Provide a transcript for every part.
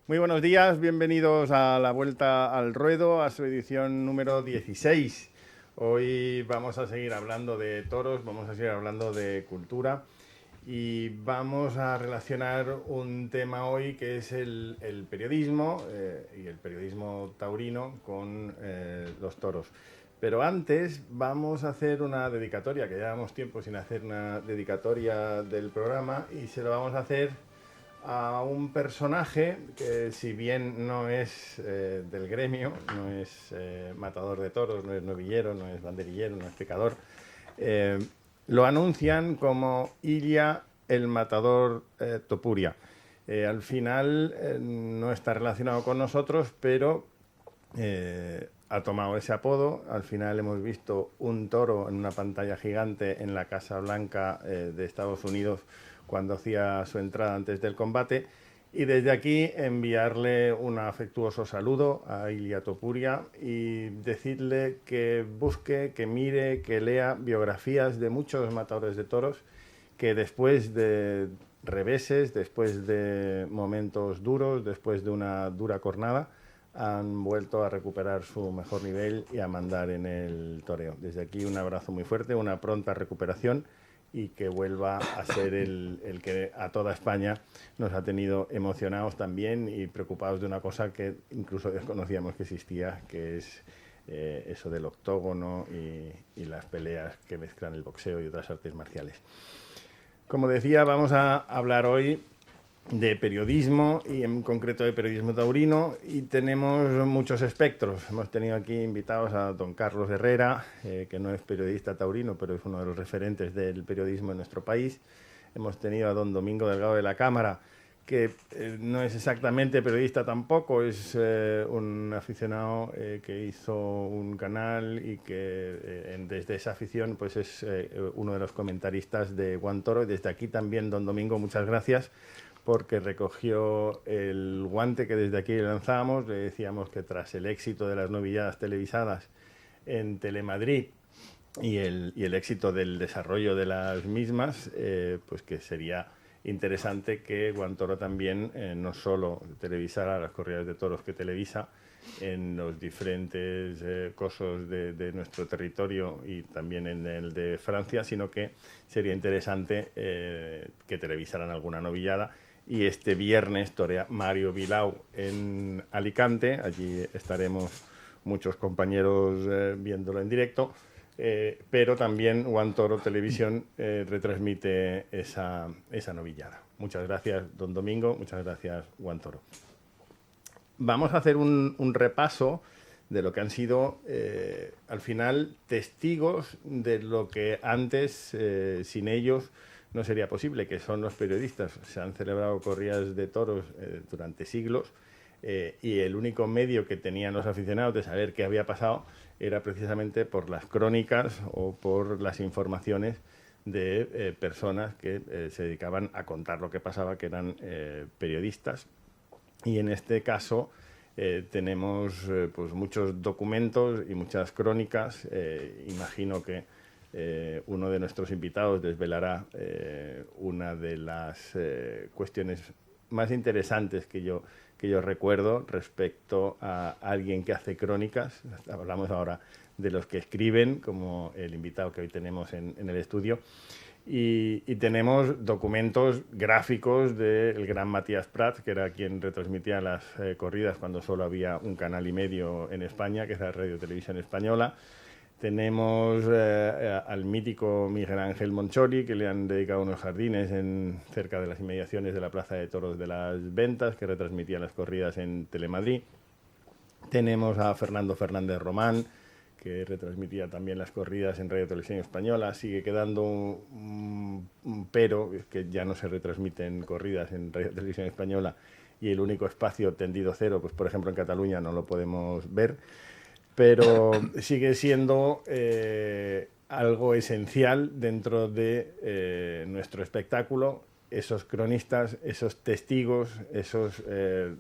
Muy buenos días, bienvenidos a la Vuelta al Ruedo, a su edición número 16. Hoy vamos a seguir hablando de toros, vamos a seguir hablando de cultura y vamos a relacionar un tema hoy que es el periodismo y el periodismo taurino con los toros. Pero antes vamos a hacer una dedicatoria, que llevamos tiempo sin hacer una dedicatoria del programa y se lo vamos a hacer a un personaje que, si bien no es del gremio, no es matador de toros, no es novillero, no es banderillero, no es picador, eh, lo anuncian como Ilia el matador Topuria. Al final no está relacionado con nosotros, pero ha tomado ese apodo. Al final hemos visto un toro en una pantalla gigante en la Casa Blanca de Estados Unidos cuando hacía su entrada antes del combate. Y desde aquí enviarle un afectuoso saludo a Ilia Topuria y decirle que busque, que mire, que lea biografías de muchos matadores de toros que después de reveses, después de momentos duros, después de una dura cornada, han vuelto a recuperar su mejor nivel y a mandar en el toreo. Desde aquí un abrazo muy fuerte, una pronta recuperación y que vuelva a ser el que a toda España nos ha tenido emocionados también y preocupados de una cosa que incluso desconocíamos que existía, que es eso del octógono y las peleas que mezclan el boxeo y otras artes marciales. Como decía, vamos a hablar hoy de periodismo y en concreto de periodismo taurino y tenemos muchos espectros. Hemos tenido aquí invitados a don Carlos Herrera, que no es periodista taurino, pero es uno de los referentes del periodismo en nuestro país. Hemos tenido a don Domingo Delgado de la Cámara, que no es exactamente periodista tampoco, es un aficionado que hizo un canal y que desde esa afición pues es uno de los comentaristas de Guantoro. Y desde aquí también, don Domingo, muchas gracias porque recogió el guante que desde aquí le lanzábamos. Le decíamos que tras el éxito de las novilladas televisadas en Telemadrid y el éxito del desarrollo de las mismas, pues que sería interesante que Guantoro también no solo televisara las corridas de toros que televisa en los diferentes cosos de nuestro territorio y también en el de Francia, sino que sería interesante que televisaran alguna novillada. Y este viernes torea Mario Vilau en Alicante. Allí estaremos muchos compañeros viéndolo en directo. Pero también Guantoro Televisión retransmite esa novillada. Muchas gracias, don Domingo. Muchas gracias, Guantoro. Vamos a hacer un repaso de lo que han sido, al final, testigos de lo que antes, sin ellos, no sería posible, que son los periodistas. Se han celebrado corridas de toros durante siglos y el único medio que tenían los aficionados de saber qué había pasado era precisamente por las crónicas o por las informaciones de personas que se dedicaban a contar lo que pasaba, que eran periodistas. Y en este caso tenemos pues muchos documentos y muchas crónicas. Imagino que uno de nuestros invitados desvelará una de las cuestiones más interesantes que yo recuerdo respecto a alguien que hace crónicas. Hablamos ahora de los que escriben, como el invitado que hoy tenemos en el estudio. Y tenemos documentos gráficos del gran Matías Prats, que era quien retransmitía las corridas cuando solo había un canal y medio en España, que es la Radio Televisión Española. Tenemos al mítico Miguel Ángel Monchori, que le han dedicado unos jardines cerca de las inmediaciones de la Plaza de Toros de las Ventas, que retransmitía las corridas en Telemadrid. Tenemos a Fernando Fernández Román, que retransmitía también las corridas en Radio Televisión Española. Sigue quedando un pero, es que ya no se retransmiten corridas en Radio Televisión Española y el único espacio tendido cero, pues por ejemplo en Cataluña no lo podemos ver, pero sigue siendo algo esencial dentro de nuestro espectáculo. Esos cronistas, esos testigos, esos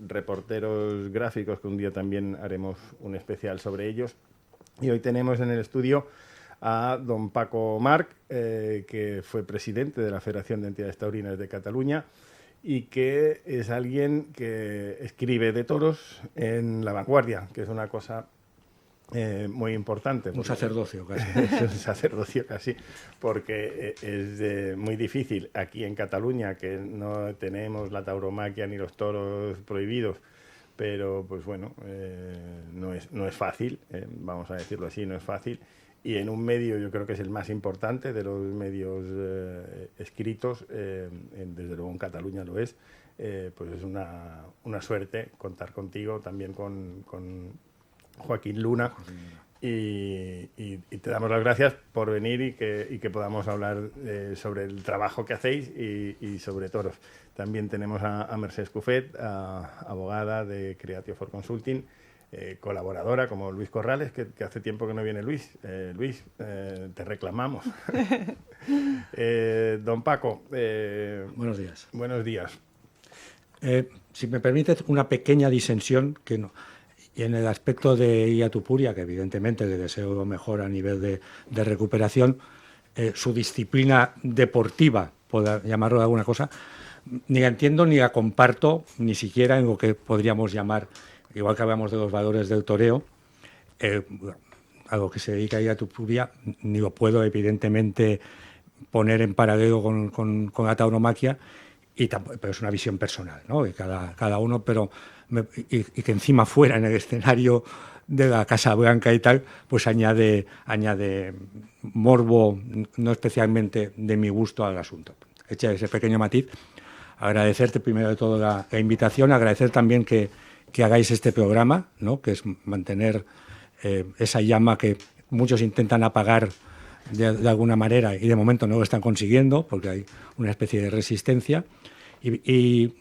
reporteros gráficos, que un día también haremos un especial sobre ellos. Y hoy tenemos en el estudio a don Paco Marc, que fue presidente de la Federación de Entidades Taurinas de Cataluña y que es alguien que escribe de toros en La Vanguardia, que es una cosa muy importante. Un sacerdocio casi. Es un sacerdocio casi, porque es muy difícil aquí en Cataluña, que no tenemos la tauromaquia ni los toros prohibidos, pero pues bueno, no es fácil, vamos a decirlo así, no es fácil. Y en un medio, yo creo que es el más importante de los medios escritos, desde luego en Cataluña lo es, pues es una suerte contar contigo, también con Joaquín Luna. Y te damos las gracias por venir y que podamos hablar sobre el trabajo que hacéis y sobre toros. También tenemos a Mercè Escofet, abogada de Creatio for Consulting, colaboradora como Luis Corrales, que hace tiempo que no viene Luis. Luis, te reclamamos. Don Paco. Buenos días. Buenos días. Si me permites, una pequeña disensión que no. Y en el aspecto de Ia Tupuria, que evidentemente le deseo lo mejor a nivel de recuperación, su disciplina deportiva, por llamarlo de alguna cosa, ni la entiendo ni la comparto, ni siquiera en lo que podríamos llamar, igual que hablamos de los valores del toreo, a lo que se dedica Ia Tupuria, ni lo puedo evidentemente poner en paralelo con la tauromaquia, pero es una visión personal, ¿no? De cada uno, pero y que encima fuera en el escenario de la Casa Blanca y tal, pues añade morbo, no especialmente de mi gusto al asunto. Echa ese pequeño matiz. Agradecerte primero de todo la invitación, agradecer también que hagáis este programa, ¿no? Que es mantener esa llama que muchos intentan apagar de alguna manera y de momento no lo están consiguiendo porque hay una especie de resistencia. Y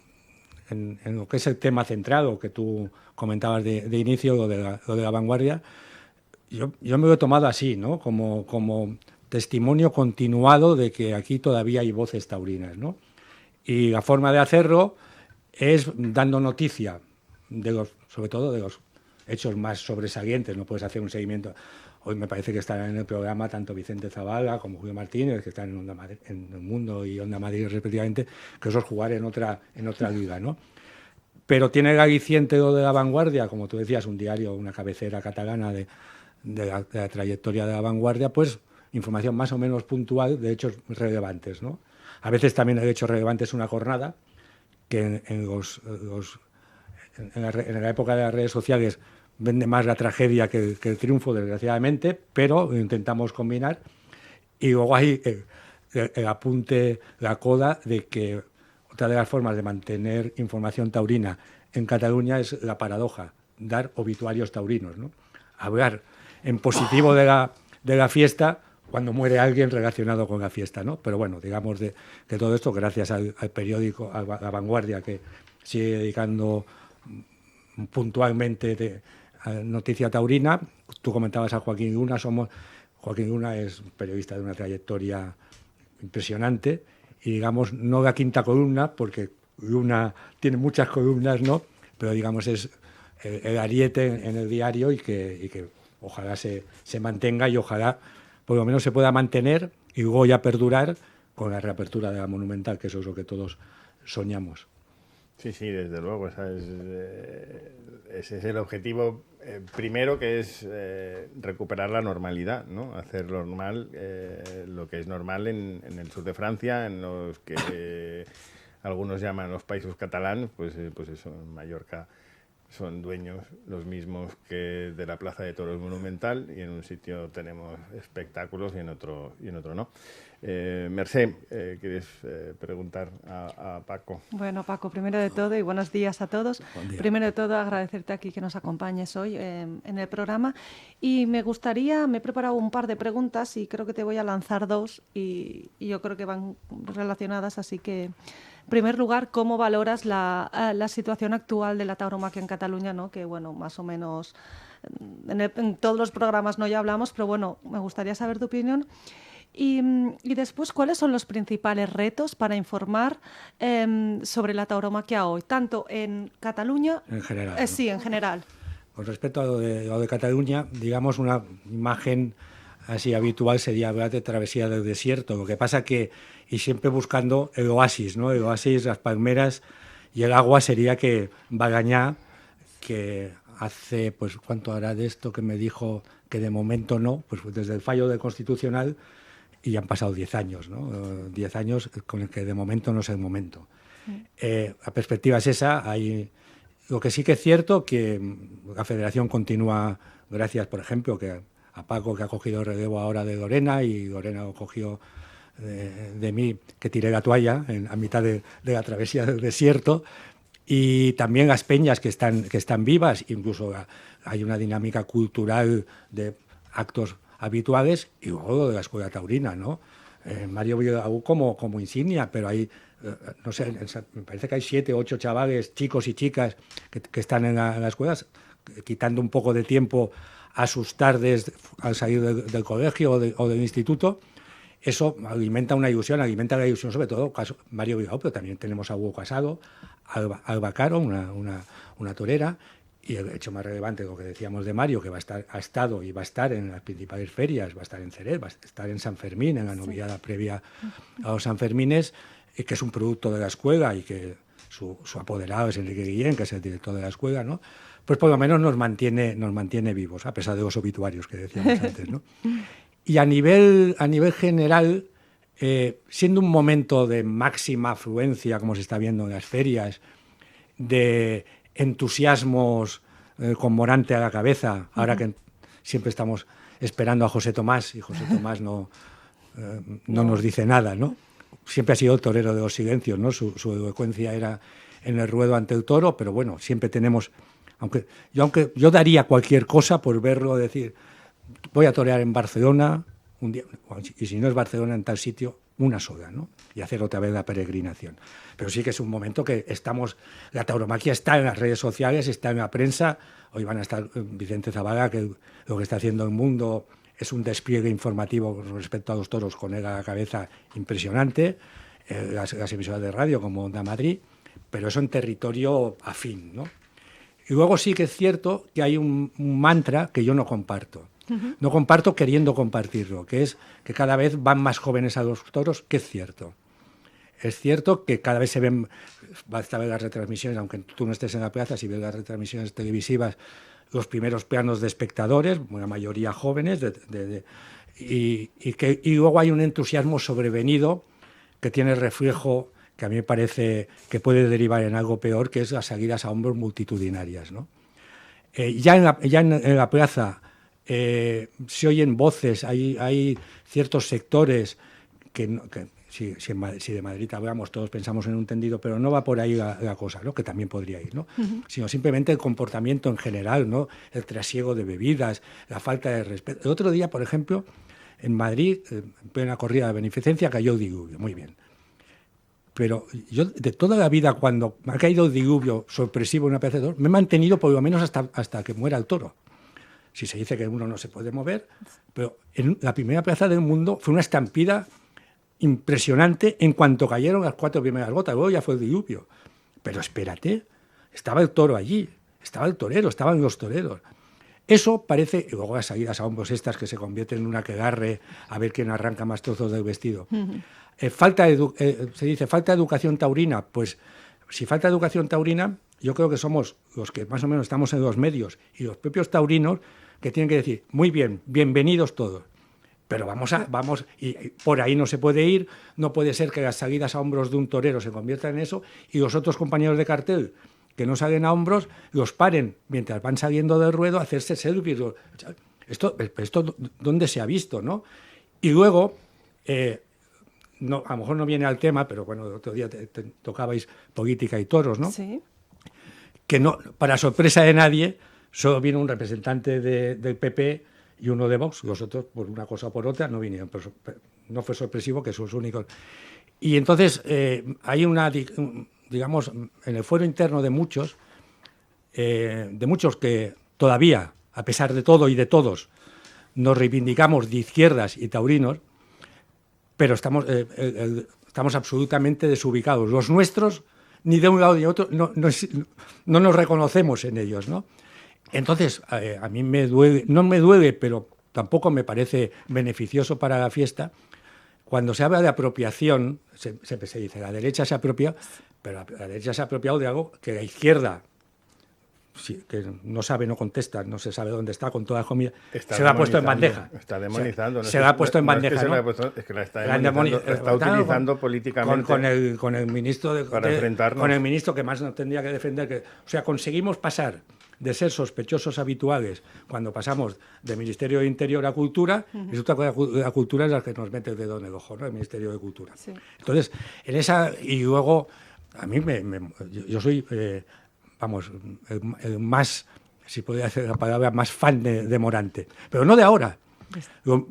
en lo que es el tema centrado que tú comentabas de inicio, lo de la vanguardia, yo me lo he tomado así, ¿no? Como testimonio continuado de que aquí todavía hay voces taurinas, ¿no? Y la forma de hacerlo es dando noticia sobre todo de los hechos más sobresalientes. No puedes hacer un seguimiento. Hoy me parece que están en el programa tanto Vicente Zavala como Julio Martínez, que están en El Mundo y Onda Madrid respectivamente, que eso es jugar en otra liga, ¿no? Pero tiene el aliciente de La Vanguardia, como tú decías, un diario, una cabecera catalana de la trayectoria de La Vanguardia, pues información más o menos puntual de hechos relevantes, ¿no? A veces también el hecho relevante es una jornada que en la época de las redes sociales vende más la tragedia que el triunfo, desgraciadamente, pero lo intentamos combinar. Y luego hay el apunte, la coda de que otra de las formas de mantener información taurina en Cataluña es la paradoja, dar obituarios taurinos, ¿no? Hablar en positivo de la fiesta cuando muere alguien relacionado con la fiesta, ¿no? Pero bueno, digamos que todo esto, gracias al periódico, a La Vanguardia, que sigue dedicando puntualmente a noticia taurina. Tú comentabas a Joaquín Luna. Joaquín Luna es un periodista de una trayectoria impresionante y, digamos, no la quinta columna, porque Luna tiene muchas columnas, ¿no? Pero, digamos, es el ariete en el diario y que ojalá se mantenga y ojalá por lo menos se pueda mantener y luego ya perdurar con la reapertura de la Monumental, que eso es lo que todos soñamos. Sí, desde luego. Ese es el objetivo primero, que es recuperar la normalidad, ¿no? Hacer normal lo que es normal en el sur de Francia, en los que algunos llaman los países catalanes, pues eso, en Mallorca son dueños los mismos que de la Plaza de Toros Monumental, y en un sitio tenemos espectáculos y en otro no. Mercè, ¿quieres preguntar a Paco? Bueno, Paco, primero de todo, y buenos días a todos. Primero de todo, agradecerte aquí que nos acompañes hoy en el programa. Y me he preparado un par de preguntas y creo que te voy a lanzar dos y yo creo que van relacionadas, así que... En primer lugar, ¿cómo valoras la situación actual de la tauromaquia en Cataluña, ¿no? Que, bueno, más o menos en todos los programas no ya hablamos, pero bueno, me gustaría saber tu opinión. Y después, ¿cuáles son los principales retos para informar sobre la tauromaquia hoy, tanto en Cataluña? En general. ¿No? Sí, en general. Con respecto a lo de Cataluña, digamos, una imagen así habitual sería hablar de travesía del desierto. Lo que pasa que y siempre buscando el oasis, ¿no? El oasis, las palmeras, y el agua sería que Bagañá, que hace, pues, ¿cuánto hará de esto que me dijo que de momento no? Pues desde el fallo del Constitucional, y ya han pasado 10 años, ¿no? 10 años con el que de momento no es el momento. La perspectiva es esa. Lo que sí que es cierto, que la Federación continúa, gracias, por ejemplo, que a Paco, que ha cogido el relevo ahora de Lorena, y Lorena lo cogió de mí, que tiré la toalla a mitad de la travesía del desierto, y también las peñas que están vivas, incluso hay una dinámica cultural de actos habituales, y luego lo de la escuela taurina, ¿no? Mario Villaú como insignia, pero hay, no sé, me parece que hay 7 o 8 chavales, chicos y chicas, que están en las escuelas, quitando un poco de tiempo a sus tardes al salir del colegio o del instituto. Eso alimenta la ilusión, sobre todo Mario Villaú, pero también tenemos a Hugo Casado, Alba Caro, una torera. Y el hecho más relevante, lo que decíamos de Mario, que ha estado y va a estar en las principales ferias, va a estar en Jerez, va a estar en San Fermín, en la noviada previa a los Sanfermines, que es un producto de la escuela, y que su apoderado es Enrique Guillén, que es el director de la escuela, ¿no? Pues por lo menos nos mantiene vivos, a pesar de los obituarios que decíamos antes, ¿no? Y a nivel general, siendo un momento de máxima afluencia, como se está viendo en las ferias, de entusiasmos con Morante a la cabeza, ahora que siempre estamos esperando a José Tomás, y José Tomás no nos dice nada, ¿no? Siempre ha sido el torero de los silencios, ¿no? Su elocuencia era en el ruedo ante el toro, pero bueno, siempre tenemos, aunque yo daría cualquier cosa por verlo, decir, voy a torear en Barcelona un día, y si no es Barcelona, en tal sitio, una sola, ¿no? Y hacer otra vez la peregrinación. Pero sí que es un momento que la tauromaquia está en las redes sociales, está en la prensa. Hoy van a estar Vicente Zavala, que lo que está haciendo El Mundo es un despliegue informativo con respecto a los toros, con él a la cabeza, impresionante. Las emisoras de radio como Onda Madrid, pero eso en territorio afín, ¿no? Y luego sí que es cierto que hay un mantra que yo no comparto. No comparto queriendo compartirlo, que es que cada vez van más jóvenes a los toros, que es cierto. Es cierto que cada vez se ven, basta ver las retransmisiones, aunque tú no estés en la plaza, si ves las retransmisiones televisivas, los primeros planos de espectadores, una mayoría jóvenes, y luego hay un entusiasmo sobrevenido que tiene reflejo, que a mí me parece que puede derivar en algo peor, que es las salidas a hombros multitudinarias, ¿no? Ya en la plaza se oyen voces, hay ciertos sectores que si de Madrid hablamos, todos pensamos en un tendido, pero no va por ahí la cosa, ¿no? Que también podría ir, ¿no? Sino simplemente el comportamiento en general, ¿no? El trasiego de bebidas, la falta de respeto. El otro día, por ejemplo, en Madrid, en plena corrida de beneficencia, cayó el diluvio, muy bien. Pero yo, de toda la vida, cuando me ha caído el diluvio sorpresivo en una plaza de toros, me he mantenido por lo menos hasta que muera el toro. Si se dice que uno no se puede mover, pero en la primera plaza del mundo fue una estampida impresionante en cuanto cayeron las 4 primeras gotas. Luego ya fue el diluvio. Pero espérate, estaba el toro allí, estaba el torero, estaban los toreros. Eso parece, y luego las salidas a hombros estas que se convierten en una aquelarre a ver quién arranca más trozos del vestido. Se dice falta de educación taurina. Pues si falta educación taurina, yo creo que somos los que más o menos estamos en los medios y los propios taurinos que tienen que decir, muy bien, bienvenidos todos, pero vamos, y por ahí no se puede ir, no puede ser que las salidas a hombros de un torero se conviertan en eso y los otros compañeros de cartel que no salen a hombros los paren mientras van saliendo del ruedo a hacerse selfies. Esto ¿dónde se ha visto, no? Y luego, no, a lo mejor no viene al tema, pero bueno, el otro día te tocabais política y toros, ¿no? Sí. Que no, para sorpresa de nadie, solo vino un representante del PP y uno de Vox. Los otros, por una cosa o por otra, no vinieron. Pero no fue sorpresivo que son los únicos. Y entonces hay digamos, en el fuero interno de muchos que todavía, a pesar de todo y de todos, nos reivindicamos de izquierdas y taurinos, pero estamos absolutamente desubicados. Los nuestros, ni de un lado ni de otro, no nos reconocemos en ellos, ¿no? Entonces, a mí no me duele, pero tampoco me parece beneficioso para la fiesta cuando se habla de apropiación, se dice, la derecha se apropia, pero la derecha se ha apropiado de algo que la izquierda, sí, que no sabe, no contesta, no se sabe dónde está, con toda la comida, se la ha puesto en bandeja. Está demonizando. Se la ha puesto en bandeja, ¿no? Es que la está demonizando, la está utilizando políticamente. Con el ministro para enfrentarnos. Con el ministro que más nos tendría que defender. O sea, conseguimos pasar de ser sospechosos habituales cuando pasamos del Ministerio de Interior a Cultura, y resulta que la Cultura es la que nos mete el dedo en el ojo, ¿no? El Ministerio de Cultura. Sí. Entonces, en esa... Y luego, a mí yo soy... vamos, el más, si podría decir la palabra, más fan de Morante. Pero no de ahora.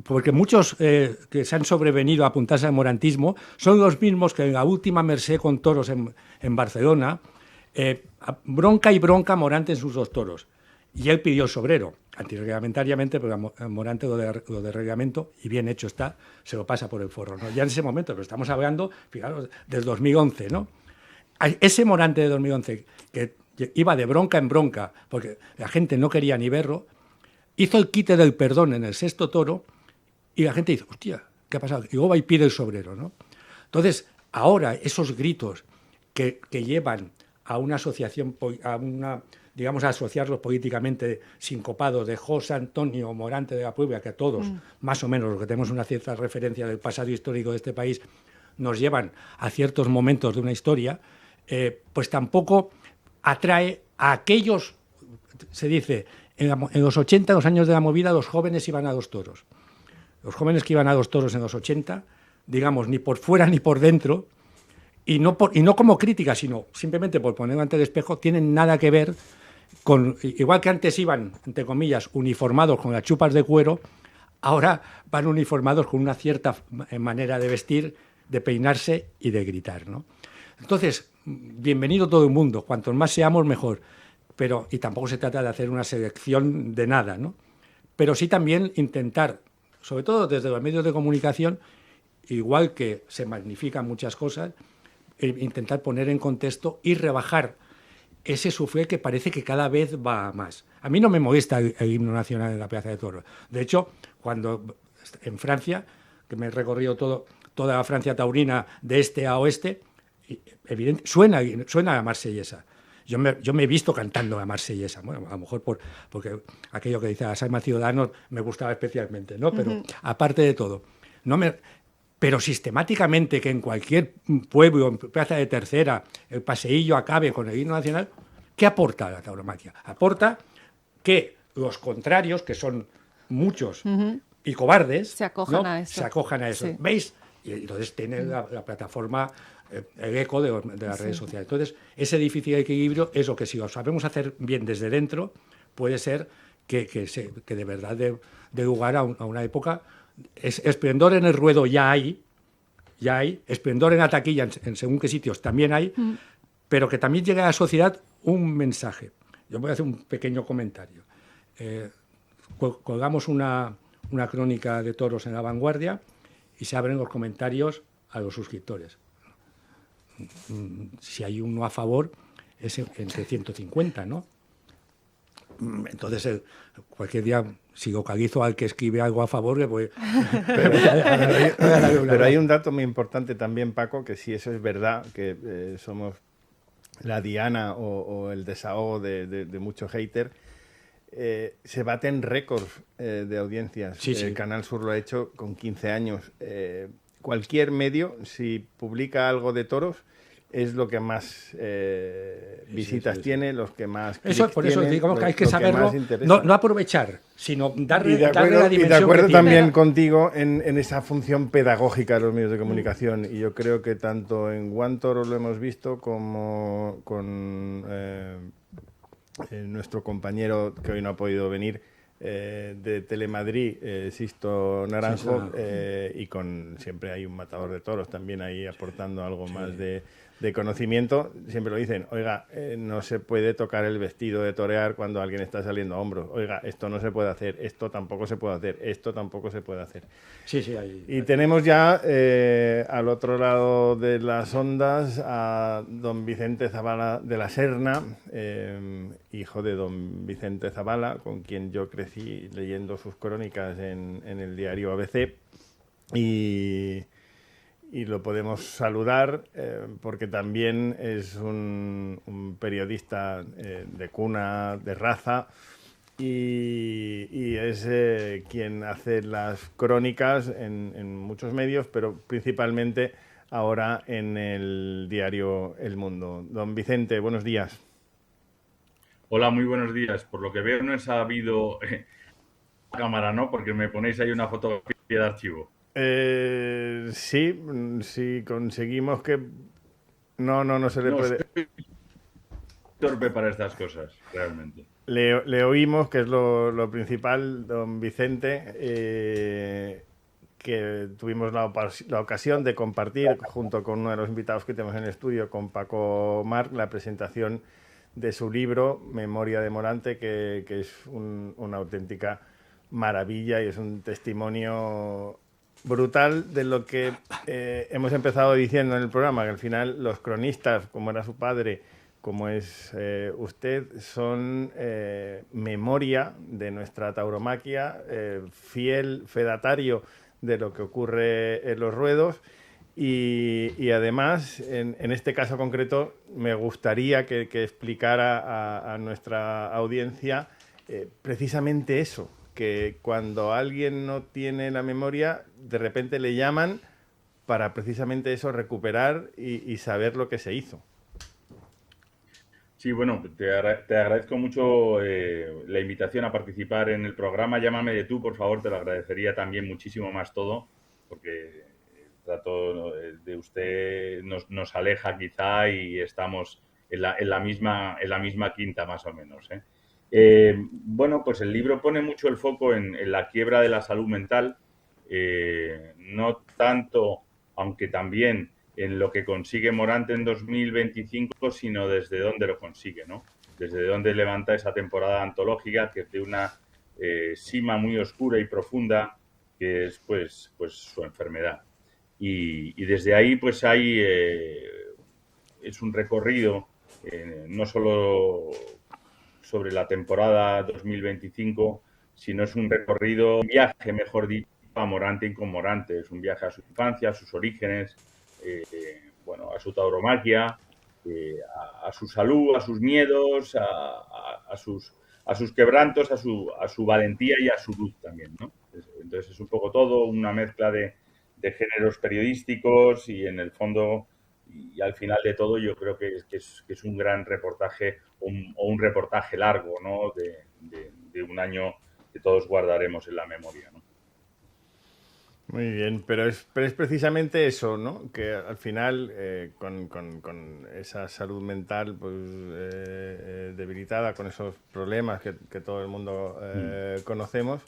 Porque muchos que se han sobrevenido a apuntarse al morantismo son los mismos que en la última Merced con toros en Barcelona, bronca y bronca Morante en sus 2 toros. Y él pidió el sobrero, antirreglamentariamente, pero Morante lo de reglamento, y bien hecho está, se lo pasa por el forro, ¿no? Ya en ese momento, pero estamos hablando, fijaros, del 2011, ¿no? Ese Morante de 2011, que iba de bronca en bronca, porque la gente no quería ni verlo, hizo el quite del perdón en el 6º toro, y la gente dice, hostia, ¿qué ha pasado? Y luego va y pide el sobrero, ¿no? Entonces, ahora esos gritos que llevan a una asociación, digamos, a asociarlos políticamente sincopados de José Antonio Morante de la Puebla, que a todos, más o menos, los que tenemos una cierta referencia del pasado histórico de este país, nos llevan a ciertos momentos de una historia, pues tampoco atrae a aquellos, se dice, en los 80, los años de la movida, los jóvenes iban a 2 toros. Los jóvenes que iban a 2 toros en los 80, digamos, ni por fuera ni por dentro, y no como crítica, sino simplemente por ponerlo ante el espejo, tienen nada que ver con, igual que antes iban, entre comillas, uniformados con las chupas de cuero, ahora van uniformados con una cierta manera de vestir, de peinarse y de gritar, ¿no? Entonces, bienvenido todo el mundo, cuantos más seamos mejor, y tampoco se trata de hacer una selección de nada, ¿no? Pero sí también intentar, sobre todo desde los medios de comunicación, igual que se magnifican muchas cosas, intentar poner en contexto y rebajar ese suflé que parece que cada vez va más. A mí no me molesta el himno nacional en la Plaza de Toros. De hecho, cuando en Francia, que me he recorrido toda la Francia taurina de este a oeste, evidente, suena la marsellesa. Yo me he visto cantando la marsellesa. Bueno, a lo mejor porque aquello que dice las almas ciudadanos me gustaba especialmente, ¿no? Pero aparte de todo, pero sistemáticamente que en cualquier pueblo, en Plaza de Tercera, el paseillo acabe con el himno nacional, ¿qué aporta la tauromaquia? Aporta que los contrarios, que son muchos y cobardes, se acojan a eso. Se acojan a eso. Sí. ¿Veis? Y entonces tiene la plataforma, el eco de las redes sociales. Entonces, ese difícil equilibrio es lo que, si lo sabemos hacer bien desde dentro, puede ser que de verdad dé lugar a una época. Esplendor en el ruedo ya hay, esplendor en la taquilla en según qué sitios también hay, pero que también llegue a la sociedad un mensaje. Yo voy a hacer un pequeño comentario. Colgamos una crónica de toros en La Vanguardia y se abren los comentarios a los suscriptores. Si hay uno a favor, es entre 150, ¿no? Entonces, cualquier día, si localizo al que escribe algo a favor, le voy... Pero hay un dato muy importante también, Paco, que si eso es verdad, que somos la diana o el desahogo de muchos haters, se baten récords de audiencias. Sí. El Canal Sur lo ha hecho con 15 años. Cualquier medio, si publica algo de toros, es lo que más visitas tiene, los que más eso, por eso digamos que hay que saberlo, no aprovechar, sino darle la dimensión. Y de acuerdo también contigo en esa función pedagógica de los medios de comunicación. Y yo creo que tanto en One Toro lo hemos visto como con nuestro compañero que hoy no ha podido venir, de Telemadrid, Sisto Naranjo, y siempre hay un matador de toros también ahí aportando algo más de conocimiento. Siempre lo dicen, oiga, no se puede tocar el vestido de torear cuando alguien está saliendo a hombros. Oiga, esto no se puede hacer, esto tampoco se puede hacer, esto tampoco se puede hacer. Sí, y tenemos ya al otro lado de las ondas a don Vicente Zavala de la Serna, hijo de don Vicente Zavala, con quien yo crecí leyendo sus crónicas en el diario ABC. y lo podemos saludar porque también es un periodista de cuna, de raza, y es quien hace las crónicas en muchos medios, pero principalmente ahora en el diario El Mundo. Don Vicente, buenos días. Hola, muy buenos días. Por lo que veo no he sabido cámara, ¿no? Porque me ponéis ahí una fotografía de archivo. Sí, si conseguimos que... No se le No, puede... soy torpe para estas cosas, realmente. Le oímos, que es lo principal, don Vicente, que tuvimos la ocasión de compartir junto con uno de los invitados que tenemos en el estudio, con Paco Marc, la presentación de su libro Memoria de Morante, que es una auténtica maravilla y es un testimonio brutal de lo que hemos empezado diciendo en el programa, que al final los cronistas, como era su padre, como es usted, son memoria de nuestra tauromaquia, fiel fedatario de lo que ocurre en los ruedos. Y además, en este caso concreto, me gustaría que explicara a nuestra audiencia precisamente eso, que cuando alguien no tiene la memoria, de repente le llaman para precisamente eso, recuperar y saber lo que se hizo. Sí, bueno, te agradezco mucho la invitación a participar en el programa. Llámame de tú, por favor, te lo agradecería también muchísimo más todo, porque el trato de usted nos aleja quizá y estamos en la misma quinta más o menos, ¿eh? Bueno, pues el libro pone mucho el foco en la quiebra de la salud mental, no tanto, aunque también en lo que consigue Morante en 2025, sino desde dónde lo consigue, ¿no? Desde dónde levanta esa temporada antológica, que es de una sima muy oscura y profunda, que es pues su enfermedad. Y desde ahí pues hay es un recorrido no solo sobre la temporada 2025, sino es un recorrido, un viaje, mejor dicho, a Morante y con Morante. Es un viaje a su infancia, a sus orígenes, bueno, a su tauromaquia, a su salud, a sus miedos, a sus quebrantos, a su valentía y a su luz también, ¿no? Entonces es un poco todo, una mezcla de géneros periodísticos y en el fondo y al final de todo yo creo que es un gran reportaje o un reportaje largo, ¿no? de un año que todos guardaremos en la memoria, ¿no? Muy bien, pero es precisamente eso, ¿no? Que al final, con esa salud mental pues, debilitada, con esos problemas que todo el mundo conocemos,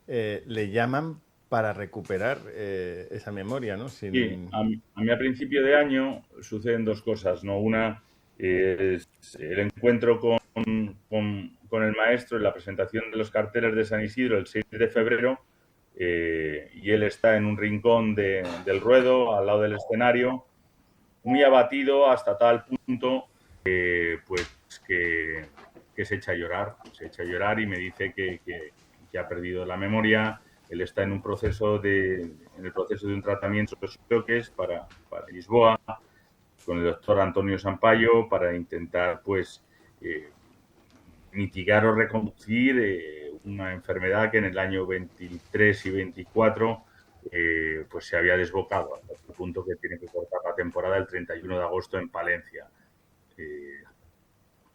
le llaman para recuperar esa memoria, ¿no? Sí, a mí a principio de año suceden dos cosas, ¿no? Una es el encuentro con el maestro en la presentación de los carteles de San Isidro el 6 de febrero, y él está en un rincón del ruedo, al lado del escenario, muy abatido hasta tal punto pues que se echa a llorar y me dice que ha perdido la memoria. Él está en el proceso de un tratamiento de choques para Lisboa con el doctor Antonio Sampaio para intentar pues mitigar o reconducir una enfermedad que en el año 23 y 24 pues se había desbocado hasta el punto que tiene que cortar la temporada el 31 de agosto en Palencia.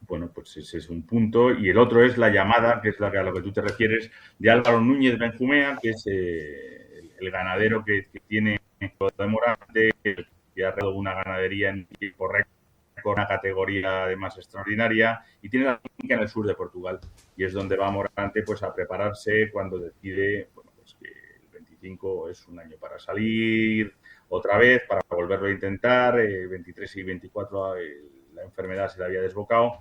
Bueno, pues ese es un punto. Y el otro es la llamada, que es a lo que tú te refieres, de Álvaro Núñez Benjumea, que es el ganadero que tiene de Morante, que ha creado una ganadería en tiempo récord, con una categoría además extraordinaria, y tiene la finca en el sur de Portugal. Y es donde va Morante pues a prepararse cuando decide bueno, pues que el 25 es un año para salir otra vez, para volverlo a intentar. 23 y 24 la enfermedad se le había desbocado.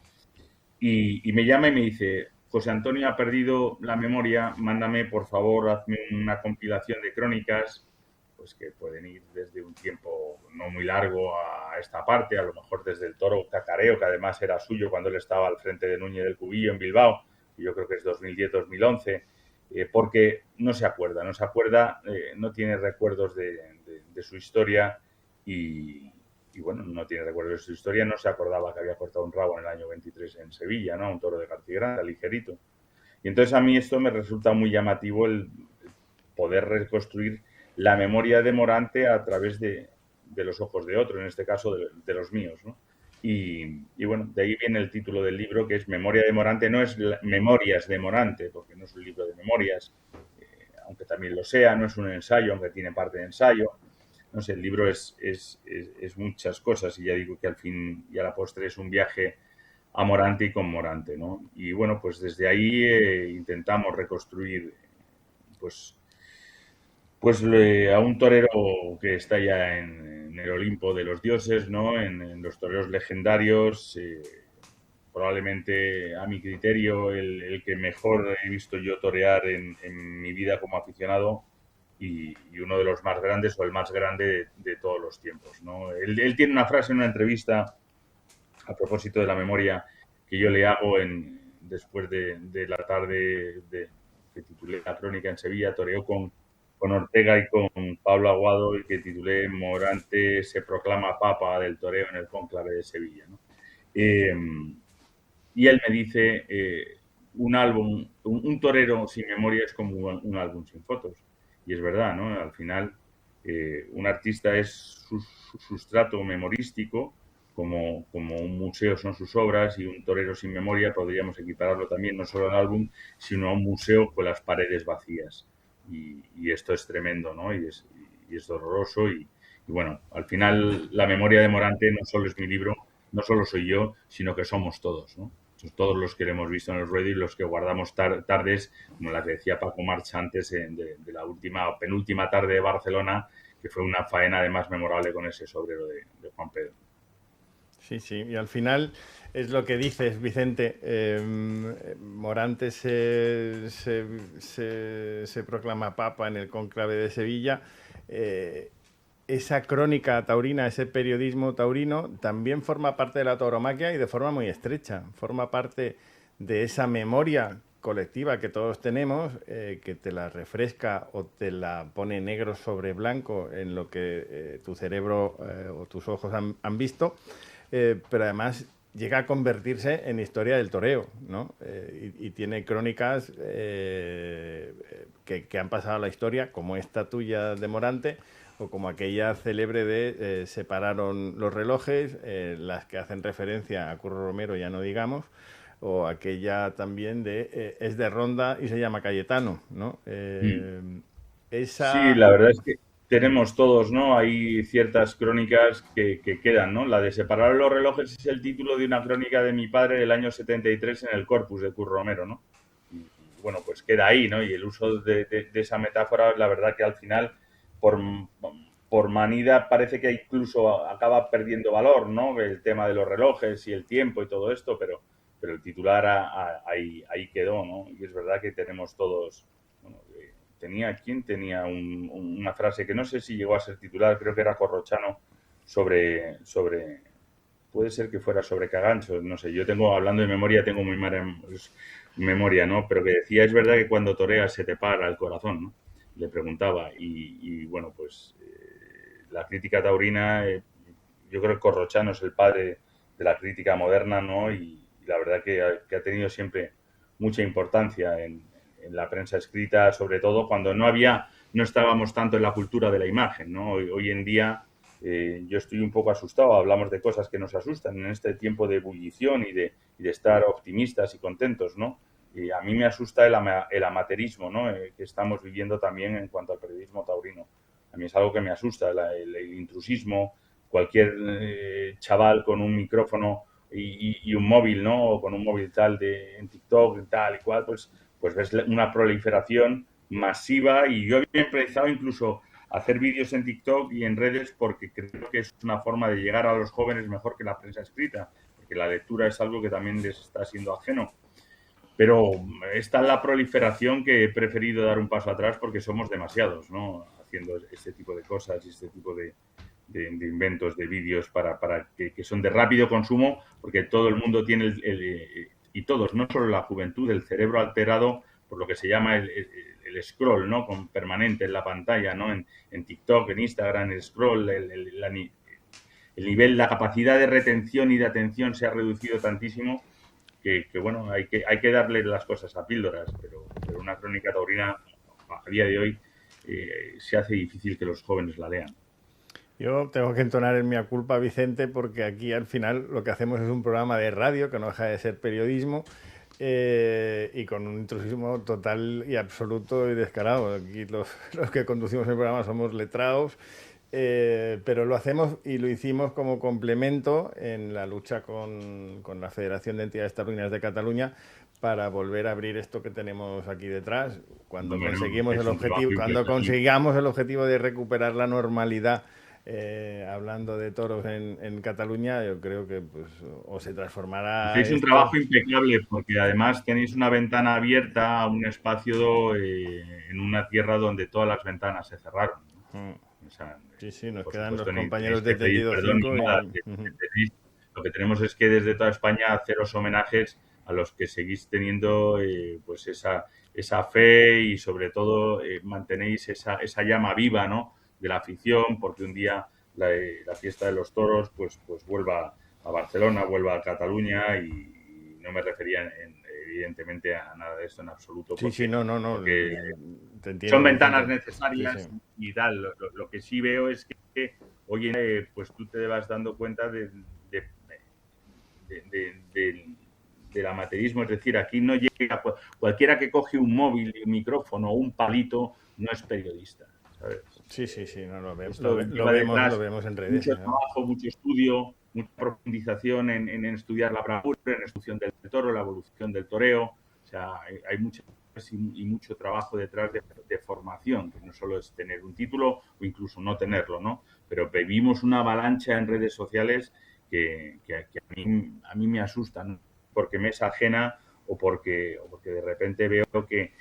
Y me llama y me dice, José Antonio ha perdido la memoria, mándame por favor, hazme una compilación de crónicas, pues que pueden ir desde un tiempo no muy largo a esta parte, a lo mejor desde el toro Cacareo, que además era suyo cuando él estaba al frente de Núñez del Cubillo en Bilbao, y yo creo que es 2010-2011, porque no se acuerda, no tiene recuerdos de su historia, y bueno, no tiene recuerdo de su historia, no se acordaba que había cortado un rabo en el año 23 en Sevilla, ¿no? Un toro de García Grande, ligerito. Y entonces a mí esto me resulta muy llamativo, el poder reconstruir la memoria de Morante a través de los ojos de otro, en este caso de los míos, ¿no? Y bueno, de ahí viene el título del libro, que es Memoria de Morante. No es Memorias de Morante, porque no es un libro de memorias, aunque también lo sea, no es un ensayo, aunque tiene parte de ensayo. No sé, el libro es muchas cosas, y ya digo que al fin y a la postre es un viaje a Morante y con Morante, ¿no? Y bueno, pues desde ahí intentamos reconstruir pues a un torero que está ya en el Olimpo de los dioses, ¿no? En los toreros legendarios, probablemente a mi criterio el que mejor he visto yo torear en mi vida como aficionado, y uno de los más grandes o el más grande de todos los tiempos, ¿no? Él tiene una frase en una entrevista a propósito de la memoria que yo le hago después de la tarde que titulé La Crónica en Sevilla, toreó con Ortega y con Pablo Aguado, y que titulé Morante se proclama papa del toreo en el cónclave de Sevilla, ¿no? Y él me dice, un álbum, un torero sin memoria es como un álbum sin fotos. Y es verdad, ¿no? Al final, un artista es su sustrato memorístico, como un museo son sus obras, y un torero sin memoria podríamos equipararlo también no solo al álbum, sino a un museo con las paredes vacías. Y esto es tremendo, ¿no? Y es doloroso. Y bueno, al final la memoria de Morante no solo es mi libro, no solo soy yo, sino que somos todos, ¿no? Todos los que lo hemos visto en el ruedo y los que guardamos tardes, como las que decía Paco March antes, de la penúltima tarde de Barcelona, que fue una faena además memorable con ese sobrero de Juan Pedro. Sí, sí, y al final es lo que dices, Vicente. Morante se proclama papa en el cónclave de Sevilla. Esa crónica taurina, ese periodismo taurino, también forma parte de la tauromaquia, y de forma muy estrecha. Forma parte de esa memoria colectiva que todos tenemos, que te la refresca o te la pone negro sobre blanco en lo que tu cerebro o tus ojos han visto. Pero además llega a convertirse en historia del toreo, ¿no? Y tiene crónicas que han pasado a la historia, como esta tuya de Morante, o como aquella célebre de separaron los relojes, las que hacen referencia a Curro Romero, ya no digamos, o aquella también de es de Ronda y se llama Cayetano, ¿no? Sí, la verdad es que tenemos todos, ¿no? Hay ciertas crónicas que quedan, ¿no? La de separar los relojes es el título de una crónica de mi padre del año 73 en el Corpus de Curro Romero, ¿no? Y bueno, pues queda ahí, ¿no? Y el uso de esa metáfora, la verdad que al final, por manida, parece que incluso acaba perdiendo valor, ¿no? El tema de los relojes y el tiempo y todo esto, pero el titular ahí quedó, ¿no? Y es verdad que tenemos todos... Bueno, ¿quién tenía una frase que no sé si llegó a ser titular? Creo que era Corrochano, sobre puede ser que fuera sobre Cagancho, no sé, yo hablando de memoria, tengo muy mala memoria, ¿no? Pero que decía, es verdad que cuando toreas se te para el corazón, ¿no? Le preguntaba, y bueno, pues la crítica taurina, yo creo que Corrochano es el padre de la crítica moderna, ¿no? Y la verdad que ha tenido siempre mucha importancia en la prensa escrita, sobre todo cuando no estábamos tanto en la cultura de la imagen, ¿no? Hoy en día yo estoy un poco asustado, hablamos de cosas que nos asustan en este tiempo de ebullición y de estar optimistas y contentos, ¿no? Y a mí me asusta el amateurismo, ¿no? Que estamos viviendo también en cuanto al periodismo taurino. A mí es algo que me asusta, el intrusismo, cualquier chaval con un micrófono y un móvil, ¿no? O con un móvil tal en TikTok, tal y cual, pues ves una proliferación masiva, y yo había empezado incluso a hacer vídeos en TikTok y en redes porque creo que es una forma de llegar a los jóvenes mejor que la prensa escrita, porque la lectura es algo que también les está siendo ajeno. Pero está la proliferación que he preferido dar un paso atrás porque somos demasiados, ¿no? Haciendo este tipo de cosas y este tipo de inventos de vídeos para que son de rápido consumo, porque todo el mundo tiene y todos, no solo la juventud, el cerebro alterado por lo que se llama el el scroll, ¿no? Permanente en la pantalla, ¿no? En TikTok, en Instagram, el scroll, el nivel, la capacidad de retención y de atención se ha reducido tantísimo que bueno, hay que darle las cosas a píldoras, pero una crónica taurina a día de hoy se hace difícil que los jóvenes la lean. Yo tengo que entonar en mea culpa, Vicente, porque aquí al final lo que hacemos es un programa de radio que no deja de ser periodismo y con un intrusismo total y absoluto y descarado. Aquí los que conducimos el programa somos letrados, pero lo hacemos y lo hicimos como complemento en la lucha con la Federación de Entidades Taurinas de Cataluña para volver a abrir esto que tenemos aquí detrás. Cuando consigamos el objetivo de recuperar la normalidad, hablando de toros en Cataluña, yo creo que pues o se transformará. Hacéis un trabajo impecable porque además tenéis una ventana abierta a un espacio en una tierra donde todas las ventanas se cerraron. O sea, sí, nos quedan los compañeros de Tendido 5. Lo que tenemos es que desde toda España haceros homenajes a los que seguís teniendo pues esa fe y sobre todo mantenéis esa llama viva, ¿no?, de la afición, porque un día la fiesta de los toros pues vuelva a Barcelona, vuelva a Cataluña y no me refería evidentemente a nada de esto en absoluto. Porque, no. Te entiendo, son ventanas necesarias y tal. Lo que sí veo es que hoy en día pues tú te vas dando cuenta del amateurismo, es decir, aquí no llega cualquiera que coge un móvil, un micrófono o un palito no es periodista, ¿sabes? Sí, no, lo vemos en redes. Mucho trabajo, mucho estudio, mucha profundización en estudiar la bravura, en la evolución del toro, la evolución del toreo. O sea, hay muchas y mucho trabajo detrás de formación, que no solo es tener un título o incluso no tenerlo, ¿no? Pero vivimos una avalancha en redes sociales que a mí me asusta, ¿no? Porque me es ajena o porque de repente veo que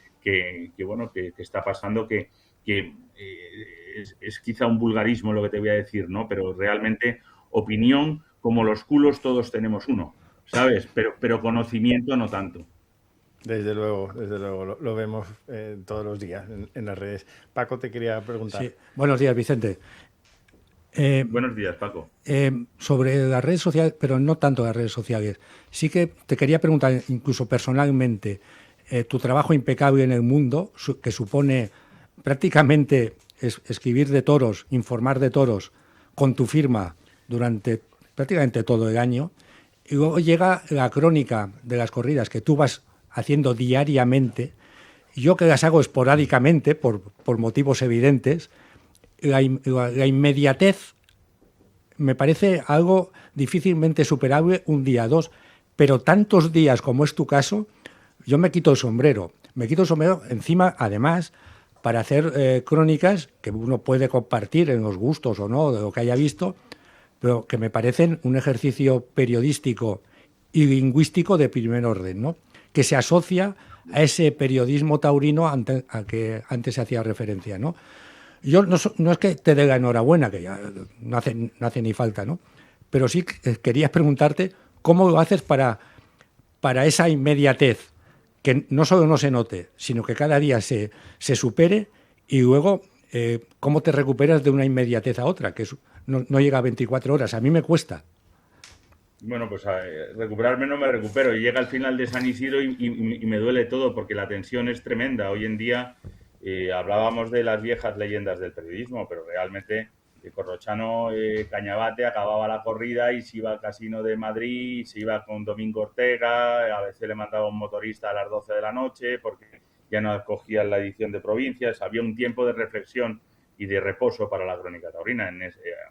está pasando que es quizá un vulgarismo lo que te voy a decir, ¿no? Pero realmente opinión, como los culos todos tenemos uno, ¿sabes? Pero conocimiento no tanto. Desde luego, lo vemos todos los días en las redes. Paco, te quería preguntar. Sí. Buenos días, Vicente. Buenos días, Paco. Sobre las redes sociales, pero no tanto las redes sociales. Sí que te quería preguntar, incluso personalmente, tu trabajo impecable en El Mundo, que supone prácticamente escribir de toros, informar de toros con tu firma durante prácticamente todo el año, y luego llega la crónica de las corridas que tú vas haciendo diariamente, yo que las hago esporádicamente por motivos evidentes, la inmediatez me parece algo difícilmente superable un día, dos, pero tantos días como es tu caso, yo me quito el sombrero encima, además, para hacer crónicas que uno puede compartir en los gustos o no, de lo que haya visto, pero que me parecen un ejercicio periodístico y lingüístico de primer orden, ¿no?, que se asocia a ese periodismo taurino a que antes se hacía referencia, ¿no? Yo no es que te dé la enhorabuena, que ya no hace ni falta, ¿no? Pero sí quería preguntarte cómo lo haces para esa inmediatez, que no solo no se note, sino que cada día se supere, y luego cómo te recuperas de una inmediatez a otra, que no llega a 24 horas. A mí me cuesta. Bueno, pues recuperarme no me recupero. Y llega al final de San Isidro y me duele todo porque la tensión es tremenda. Hoy en día hablábamos de las viejas leyendas del periodismo, pero realmente Corrochano Cañabate acababa la corrida y se iba al Casino de Madrid, se iba con Domingo Ortega, a veces le mandaba un motorista a las 12 de la noche porque ya no acogían la edición de provincias. Había un tiempo de reflexión y de reposo para la crónica taurina.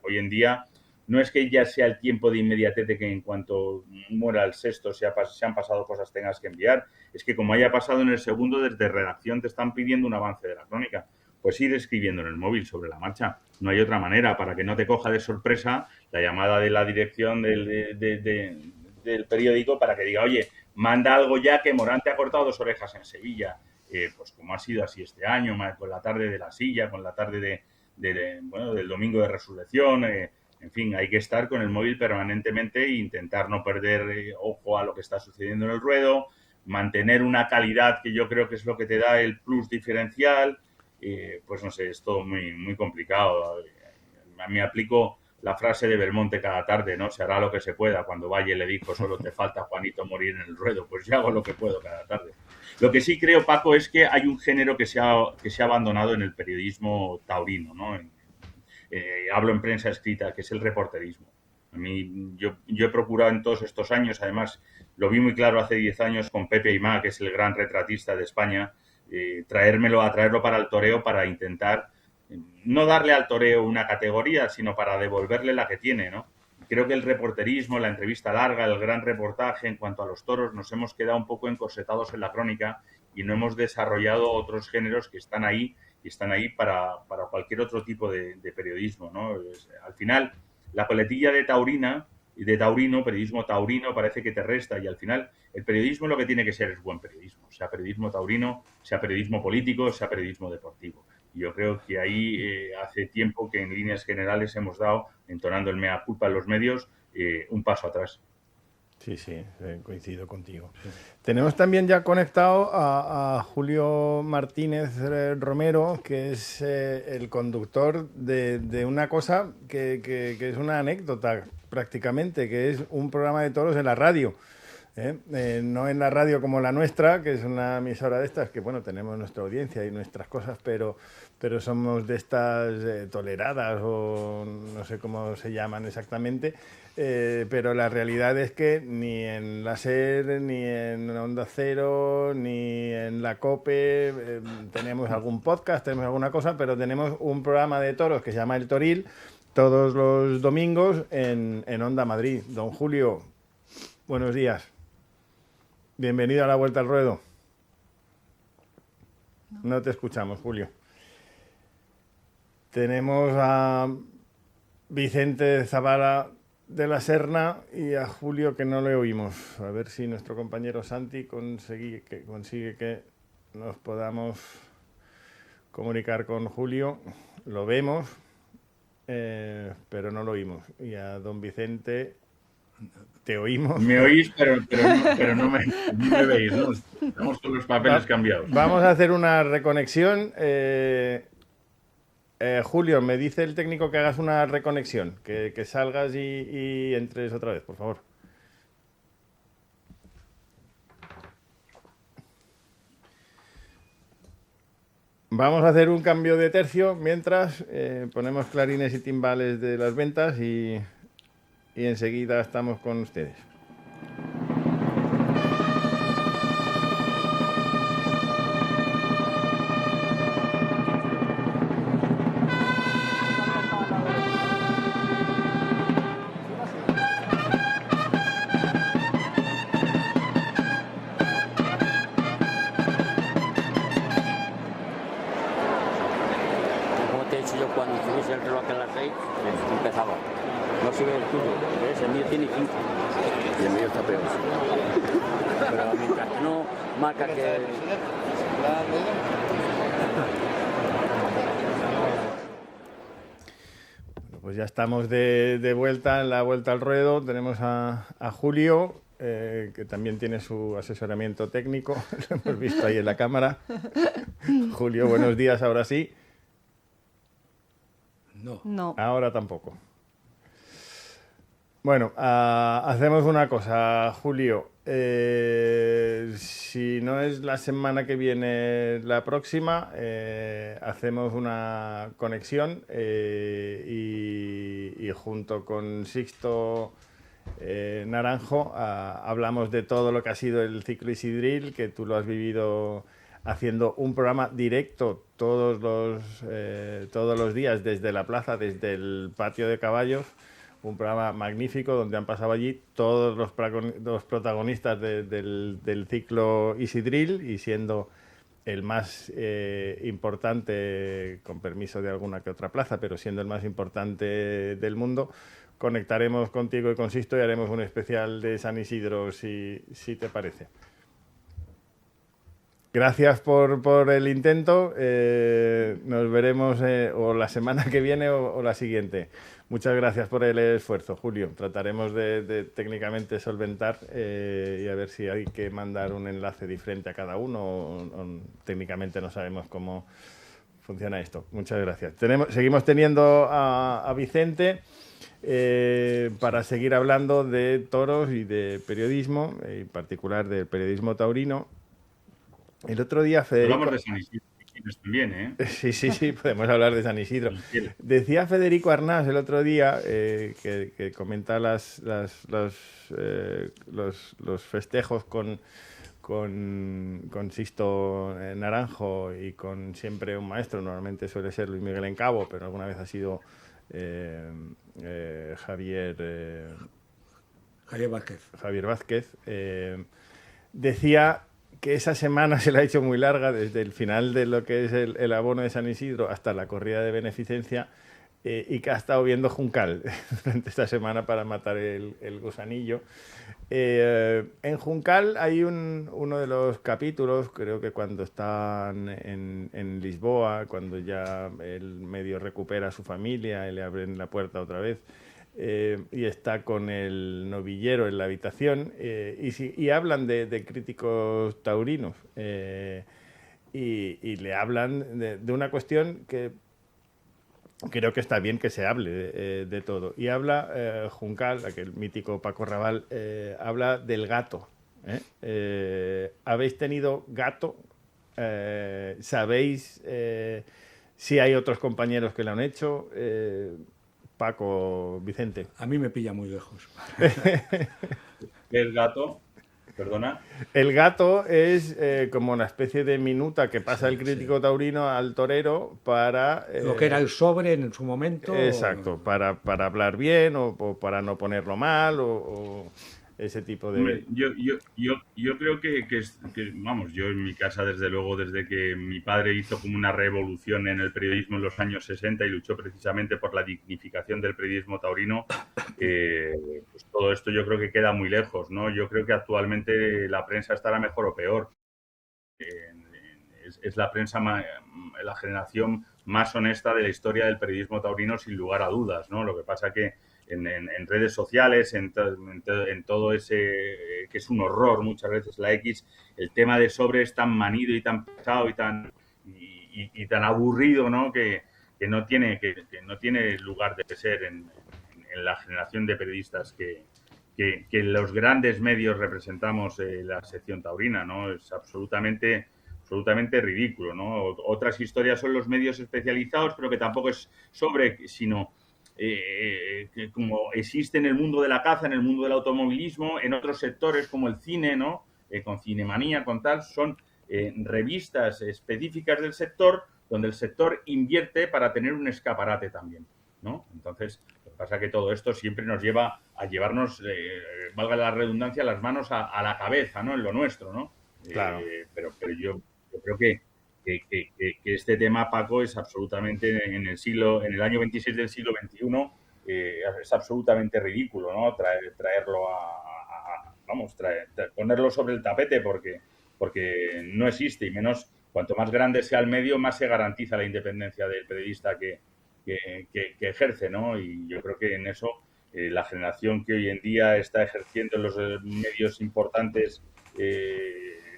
Hoy en día no es que ya sea el tiempo de inmediatez de que en cuanto muera el sexto se han pasado cosas tengas que enviar. Es que como haya pasado en el segundo, desde redacción te están pidiendo un avance de la crónica. Pues ir escribiendo en el móvil sobre la marcha. No hay otra manera para que no te coja de sorpresa la llamada de la dirección del periódico para que diga, oye, manda algo ya que Morán te ha cortado 2 orejas en Sevilla. Pues como ha sido así este año, con la tarde de la silla, con la tarde del domingo de resurrección. En fin, hay que estar con el móvil permanentemente e intentar no perder ojo a lo que está sucediendo en el ruedo, mantener una calidad que yo creo que es lo que te da el plus diferencial, pues no sé, es todo muy, muy complicado. Me aplico la frase de Belmonte cada tarde, ¿no? Se hará lo que se pueda. Cuando Valle le dijo, solo te falta, Juanito, morir en el ruedo. Pues yo hago lo que puedo cada tarde. Lo que sí creo, Paco, es que hay un género que se ha abandonado en el periodismo taurino, ¿no? Hablo en prensa escrita, que es el reporterismo. A mí, yo he procurado en todos estos años, además, lo vi muy claro hace 10 años con Pepe Aimá, que es el gran retratista de España, traerlo para el toreo para intentar no darle al toreo una categoría, sino para devolverle la que tiene, ¿no? Creo que el reporterismo, la entrevista larga, el gran reportaje en cuanto a los toros, nos hemos quedado un poco encorsetados en la crónica y no hemos desarrollado otros géneros que están ahí y están ahí para cualquier otro tipo de periodismo, ¿no? Al final, la coletilla de taurina y de taurino, periodismo taurino, parece que te resta y al final el periodismo lo que tiene que ser es buen periodismo, sea periodismo taurino, sea periodismo político, sea periodismo deportivo. Yo creo que ahí hace tiempo que en líneas generales hemos dado, entonando el mea culpa en los medios, un paso atrás. Sí, coincido contigo. Sí. Tenemos también ya conectado a Julio Martínez Romero, que es el conductor de una cosa que es una anécdota prácticamente, que es un programa de toros en la radio. No en la radio como la nuestra, que es una emisora de estas, que bueno, tenemos nuestra audiencia y nuestras cosas, pero somos de estas toleradas o no sé cómo se llaman exactamente, pero la realidad es que ni en la SER, ni en Onda Cero, ni en la COPE tenemos algún podcast, tenemos alguna cosa, pero tenemos un programa de toros que se llama El Toril todos los domingos en Onda Madrid. Don Julio, buenos días. Bienvenido a la Vuelta al Ruedo. No te escuchamos, Julio. Tenemos a Vicente Zavala de la Serna y a Julio que no le oímos. A ver si nuestro compañero Santi consigue que nos podamos comunicar con Julio. Lo vemos, pero no lo oímos. Y a don Vicente... Te oímos. Me oís, pero no me veis, ¿no? Estamos con los papeles cambiados. Vamos a hacer una reconexión. Julio, me dice el técnico que hagas una reconexión, que salgas y entres otra vez, por favor. Vamos a hacer un cambio de tercio mientras ponemos clarines y timbales de las ventas y enseguida estamos con ustedes. Como te he dicho yo, cuando estuviese el reloj a las 6, empezaba. No se ve el tuyo, ¿ves? El mío tiene 5 y el mío está peor. Pero mientras que no marca que... Bueno, pues ya estamos de vuelta en la Vuelta al Ruedo. Tenemos a Julio, que también tiene su asesoramiento técnico. Lo hemos visto ahí en la cámara. Julio, buenos días, ahora sí. No. Ahora tampoco. Bueno, hacemos una cosa, Julio. Si no es la semana que viene, la próxima, hacemos una conexión y junto con Sixto Naranjo hablamos de todo lo que ha sido el ciclo Isidril, que tú lo has vivido haciendo un programa directo todos los días desde la plaza, desde el patio de caballos. Un programa magnífico donde han pasado allí todos los protagonistas del ciclo Isidril y siendo el más importante, con permiso de alguna que otra plaza, pero siendo el más importante del mundo, conectaremos contigo y con Sixto y haremos un especial de San Isidro, si te parece. Gracias por el intento. Nos veremos o la semana que viene o la siguiente. Muchas gracias por el esfuerzo, Julio. Trataremos de técnicamente solventar y a ver si hay que mandar un enlace diferente a cada uno o técnicamente no sabemos cómo funciona esto. Muchas gracias. Seguimos teniendo a Vicente para seguir hablando de toros y de periodismo, en particular del periodismo taurino. El otro día Federico... Hablamos de San Isidro también, ¿eh? Sí, podemos hablar de San Isidro. Decía Federico Arnás el otro día que comenta los festejos con Sixto Naranjo y con siempre un maestro, normalmente suele ser Luis Miguel Encabo, pero alguna vez ha sido Javier Vázquez. Decía que esa semana se la ha hecho muy larga, desde el final de lo que es el abono de San Isidro hasta la corrida de beneficencia, y que ha estado viendo Juncal durante esta semana para matar el gusanillo. En Juncal hay uno de los capítulos, creo que cuando están en Lisboa, cuando ya el medio recupera a su familia y le abren la puerta otra vez, y está con el novillero en la habitación, y hablan de críticos taurinos, y le hablan de una cuestión que creo que está bien que se hable de todo. Y habla Juncal, aquel mítico Paco Raval, habla del gato. ¿Habéis tenido gato? ¿Sabéis si hay otros compañeros que lo han hecho? Paco, Vicente. A mí me pilla muy lejos. El gato, perdona. El gato es como una especie de minuta que pasa el crítico taurino al torero para... lo que era el sobre en su momento. Exacto, para hablar bien o para no ponerlo mal o ese tipo de... Hombre, yo creo que, vamos, yo en mi casa, desde luego, desde que mi padre hizo como una revolución en el periodismo en los años 60 y luchó precisamente por la dignificación del periodismo taurino, pues todo esto yo creo que queda muy lejos, ¿no? Yo creo que actualmente la prensa estará mejor o peor. Es la prensa, la generación más honesta de la historia del periodismo taurino, sin lugar a dudas, ¿no? Lo que pasa que en redes sociales, en todo ese que es un horror muchas veces la X, el tema de sobre es tan manido y tan pesado y tan aburrido, ¿no? que no tiene lugar de ser en la generación de periodistas que los grandes medios representamos la sección taurina, ¿no? Es absolutamente ridículo, ¿no? Otras historias son los medios especializados, pero que tampoco es sobre, sino que como existe en el mundo de la caza, en el mundo del automovilismo, en otros sectores como el cine, ¿no? Con Cinemanía, con tal, son revistas específicas del sector donde el sector invierte para tener un escaparate también, ¿no? Entonces, lo que pasa es que todo esto siempre nos lleva a llevarnos, valga la redundancia, las manos a la cabeza, ¿no? En lo nuestro, ¿no? Claro. Pero yo creo que este tema, Paco, es absolutamente en el año 26 del siglo XXI, es absolutamente ridículo, ¿no? Traerlo ponerlo sobre el tapete porque no existe, y menos cuanto más grande sea el medio, más se garantiza la independencia del periodista que ejerce, ¿no? Y yo creo que en eso la generación que hoy en día está ejerciendo en los medios importantes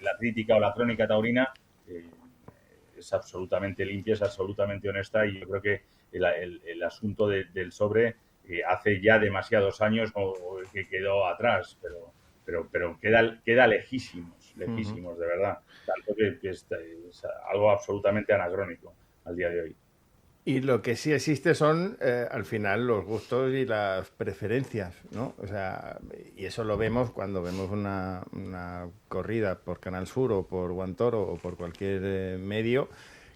la crítica o la crónica taurina es absolutamente limpia, es absolutamente honesta, y yo creo que el asunto del sobre hace ya demasiados años que quedó atrás, pero queda lejísimos, de verdad, tanto que es algo absolutamente anacrónico al día de hoy. Y lo que sí existe son, al final, los gustos y las preferencias, ¿no? O sea, y eso lo vemos cuando vemos una corrida por Canal Sur o por Guantoro o por cualquier medio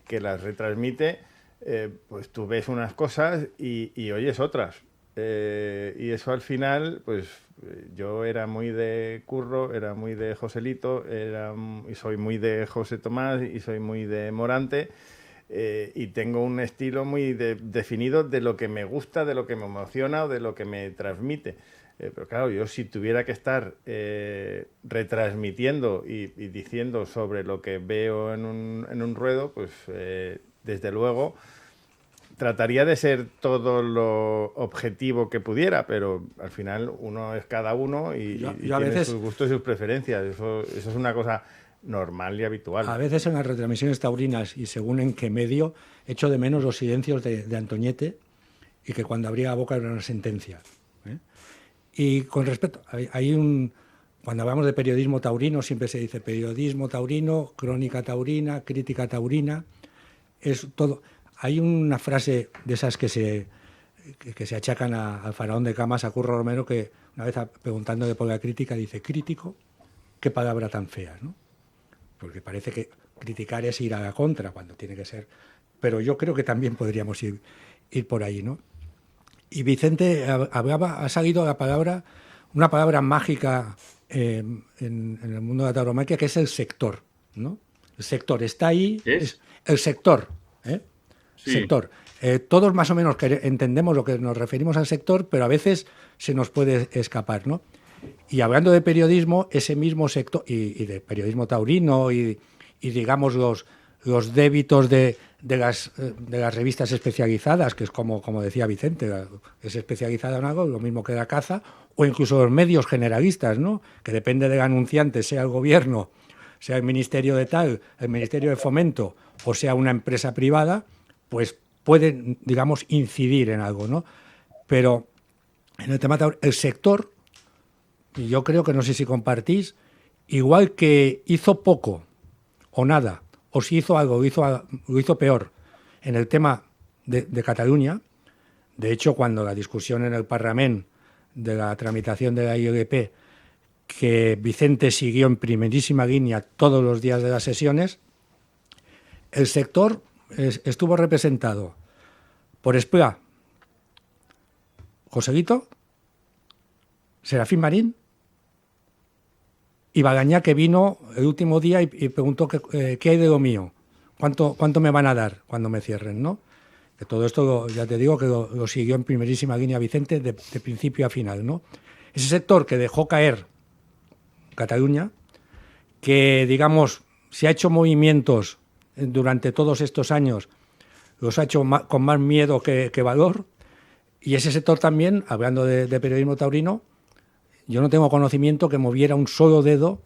que las retransmite, pues tú ves unas cosas y oyes otras. Y eso al final, pues yo era muy de Curro, era muy de Joselito, y soy muy de José Tomás y soy muy de Morante. Y tengo un estilo muy definido de lo que me gusta, de lo que me emociona o de lo que me transmite. Pero claro, yo si tuviera que estar retransmitiendo y diciendo sobre lo que veo en un ruedo, pues desde luego trataría de ser todo lo objetivo que pudiera, pero al final uno es cada uno y Yo a tiene veces- sus gustos y sus preferencias. Eso es una cosa normal y habitual. A veces en las retransmisiones taurinas y según en qué medio, echo de menos los silencios de Antoñete y que cuando abría la boca era una sentencia. ¿eh? Y con respecto, cuando hablamos de periodismo taurino siempre se dice periodismo taurino, crónica taurina, crítica taurina, es todo. Hay una frase de esas que se achacan al faraón de Camas, a Curro Romero, que una vez preguntándole por la crítica dice, crítico, qué palabra tan fea, ¿no? Porque parece que criticar es ir a la contra cuando tiene que ser. Pero yo creo que también podríamos ir por ahí, ¿no? Y Vicente ha salido una palabra mágica en el mundo de la tauromaquia, que es el sector, ¿no? El sector está ahí, es el sector, ¿eh? Sí. Sector. Todos más o menos entendemos lo que nos referimos al sector, pero a veces se nos puede escapar, ¿no? Y hablando de periodismo, ese mismo sector, y de periodismo taurino, y digamos los débitos de las revistas especializadas, que es como decía Vicente, es especializada en algo, lo mismo que la caza, o incluso los medios generalistas, ¿no? Que depende del anunciante, sea el gobierno, sea el ministerio de tal, el ministerio de Fomento, o sea una empresa privada, pues pueden, digamos, incidir en algo, ¿no? Pero en el tema taurino, el sector, y yo creo que no sé si compartís, igual que hizo poco o nada, o si hizo algo, lo hizo peor en el tema de Cataluña. De hecho, cuando la discusión en el Parlamento de la tramitación de la ILP, que Vicente siguió en primerísima línea todos los días de las sesiones, el sector estuvo representado por Esplá, Joselito, Serafín Marín y Bagañá, que vino el último día y preguntó qué hay de lo mío, cuánto me van a dar cuando me cierren, ¿no? Que todo esto, ya te digo, que lo siguió en primerísima línea Vicente de principio a final, ¿no? Ese sector que dejó caer Cataluña, que, digamos, se ha hecho movimientos durante todos estos años, los ha hecho con más miedo que valor, y ese sector también, hablando de periodismo taurino, yo no tengo conocimiento que moviera un solo dedo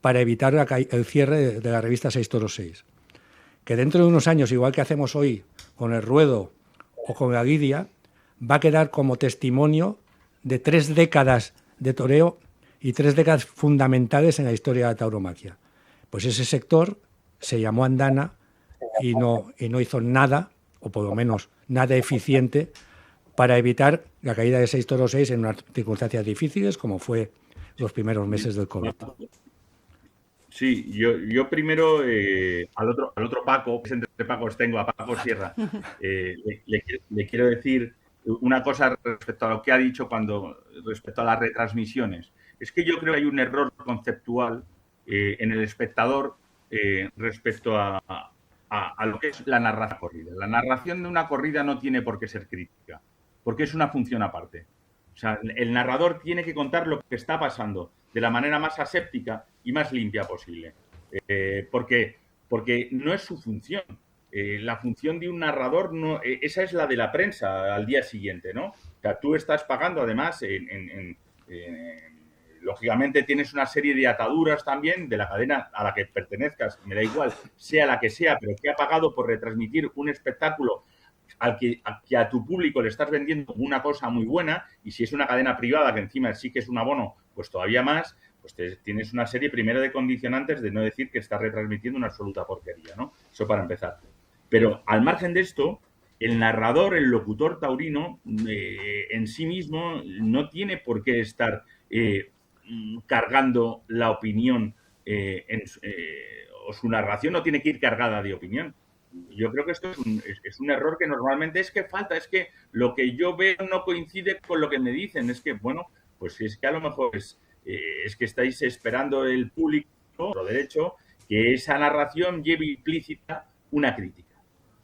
para evitar el cierre de la revista 6 Toros 6. Que dentro de unos años, igual que hacemos hoy con el Ruedo o con la Lidia, va a quedar como testimonio de 3 décadas de toreo y 3 décadas fundamentales en la historia de la tauromaquia. Pues ese sector se llamó Andana y no hizo nada, o por lo menos nada eficiente, para evitar la caída de 6 Toros 6 en unas circunstancias difíciles, como fue los primeros meses del COVID. Sí, yo primero al otro Paco, que entre Pacos tengo, a Paco Sierra, le quiero decir una cosa respecto a lo que ha dicho respecto a las retransmisiones. Es que yo creo que hay un error conceptual en el espectador respecto a lo que es la narración corrida. La narración de una corrida no tiene por qué ser crítica, porque es una función aparte. O sea, el narrador tiene que contar lo que está pasando de la manera más aséptica y más limpia posible. Porque no es su función. La función de un narrador, esa es la de la prensa al día siguiente, ¿no? O sea, tú estás pagando, además, lógicamente tienes una serie de ataduras también de la cadena a la que pertenezcas, me da igual, sea la que sea, pero que ha pagado por retransmitir un espectáculo al que a tu público le estás vendiendo una cosa muy buena, y si es una cadena privada que encima sí que es un abono, pues todavía más, pues tienes una serie primero de condicionantes de no decir que estás retransmitiendo una absoluta porquería, ¿no? Eso para empezar. Pero al margen de esto, el narrador, el locutor taurino, en sí mismo no tiene por qué estar cargando la opinión o su narración no tiene que ir cargada de opinión. Yo creo que esto es un error que normalmente es que lo que yo veo no coincide con lo que me dicen. Es que, bueno, pues es que a lo mejor es que estáis esperando el público, por derecho, que esa narración lleve implícita una crítica.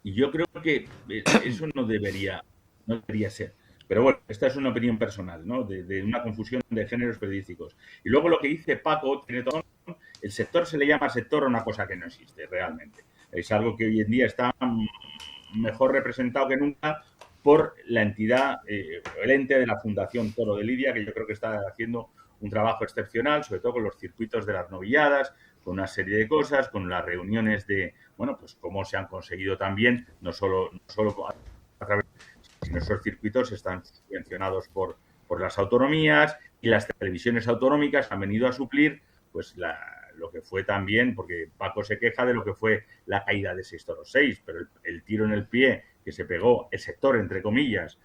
Y yo creo que eso no debería ser. Pero bueno, esta es una opinión personal, ¿no? De una confusión de géneros periodísticos. Y luego lo que dice Paco, tiene todo, el sector se le llama sector a una cosa que no existe realmente. Es algo que hoy en día está mejor representado que nunca por la entidad, el ente de la Fundación Toro de Lidia, que yo creo que está haciendo un trabajo excepcional, sobre todo con los circuitos de las novilladas, con una serie de cosas, con las reuniones de, bueno, pues cómo se han conseguido también, no solo a través, sino esos circuitos están subvencionados por las autonomías, y las televisiones autonómicas han venido a suplir pues lo que fue también, porque Paco se queja de lo que fue la caída de 6 Toros 6, pero el tiro en el pie que se pegó el sector, entre comillas,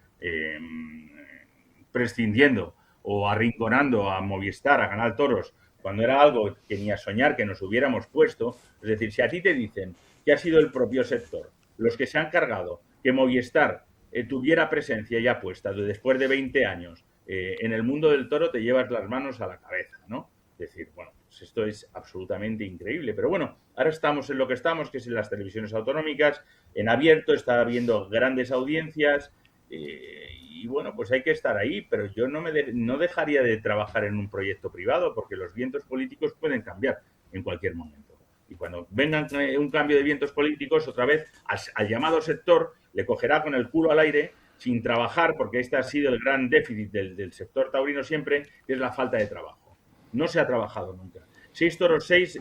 prescindiendo o arrinconando a Movistar, a Canal Toros, cuando era algo que ni a soñar que nos hubiéramos puesto. Es decir, si a ti te dicen que ha sido el propio sector los que se han cargado que Movistar tuviera presencia ya puesta después de 20 años en el mundo del toro, te llevas las manos a la cabeza, ¿no? Es decir, bueno, pues esto es absolutamente increíble. Pero bueno, ahora estamos en lo que estamos, que es en las televisiones autonómicas, en abierto, está habiendo grandes audiencias y bueno, pues hay que estar ahí, pero yo no dejaría de trabajar en un proyecto privado, porque los vientos políticos pueden cambiar en cualquier momento. Y cuando vengan un cambio de vientos políticos, otra vez al llamado sector le cogerá con el culo al aire sin trabajar, porque este ha sido el gran déficit del sector taurino siempre, que es la falta de trabajo. No se ha trabajado nunca. 6 Toros 6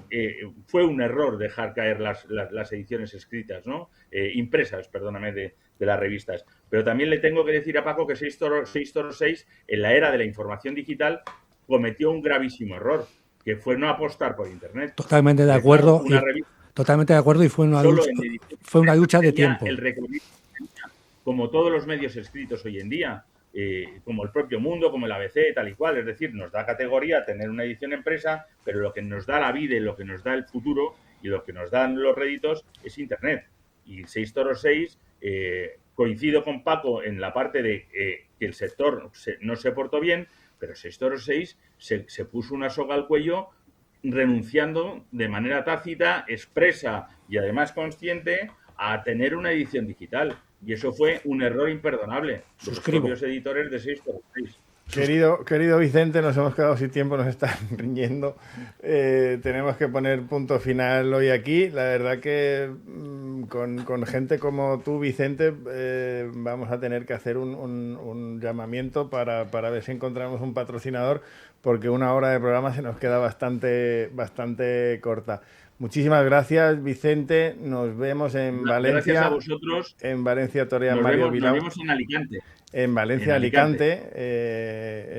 fue un error dejar caer las ediciones escritas, ¿no? Impresas, perdóname, de las revistas. Pero también le tengo que decir a Paco que 6 Toros 6, en la era de la información digital, cometió un gravísimo error, que fue no apostar por Internet. Totalmente de acuerdo. Totalmente de acuerdo, y fue una lucha de tiempo. El recorrido, como todos los medios escritos hoy en día, como el propio Mundo, como el ABC, tal y cual. Es decir, nos da categoría tener una edición empresa, pero lo que nos da la vida y lo que nos da el futuro y lo que nos dan los réditos es Internet. Y 6 Toros 6, coincido con Paco en la parte de que el sector no se portó bien, pero 6 Toros 6 se puso una soga al cuello, renunciando de manera tácita, expresa y además consciente a tener una edición digital. Y eso fue un error imperdonable de los propios editores de 6 Toros 6. Querido Vicente, nos hemos quedado sin tiempo, nos están riñendo. Tenemos que poner punto final hoy aquí. La verdad que con gente como tú, Vicente, vamos a tener que hacer un llamamiento para ver si encontramos un patrocinador, porque una hora de programa se nos queda bastante corta. Muchísimas gracias, Vicente. Nos vemos en Valencia. Gracias a vosotros. En Valencia torea Mario Vilau. Nos vemos en Alicante. En Valencia, Alicante,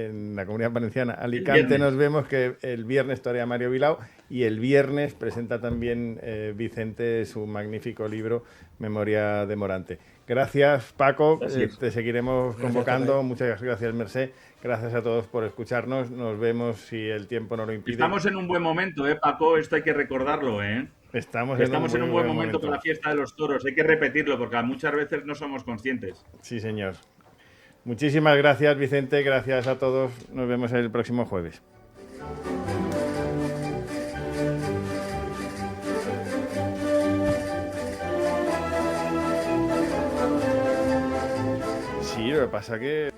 en la Comunidad Valenciana. Alicante nos vemos, que el viernes torea Mario Vilau, y el viernes presenta también Vicente su magnífico libro Memoria de Morante. Gracias, Paco. Te seguiremos convocando. Muchas gracias, Mercé. Gracias a todos por escucharnos. Nos vemos si el tiempo no lo impide. Estamos en un buen momento, Paco. Esto hay que recordarlo, Estamos en un buen momento con la fiesta de los toros. Hay que repetirlo, porque muchas veces no somos conscientes. Sí, señor. Muchísimas gracias, Vicente. Gracias a todos. Nos vemos el próximo jueves. Sí, lo que pasa que...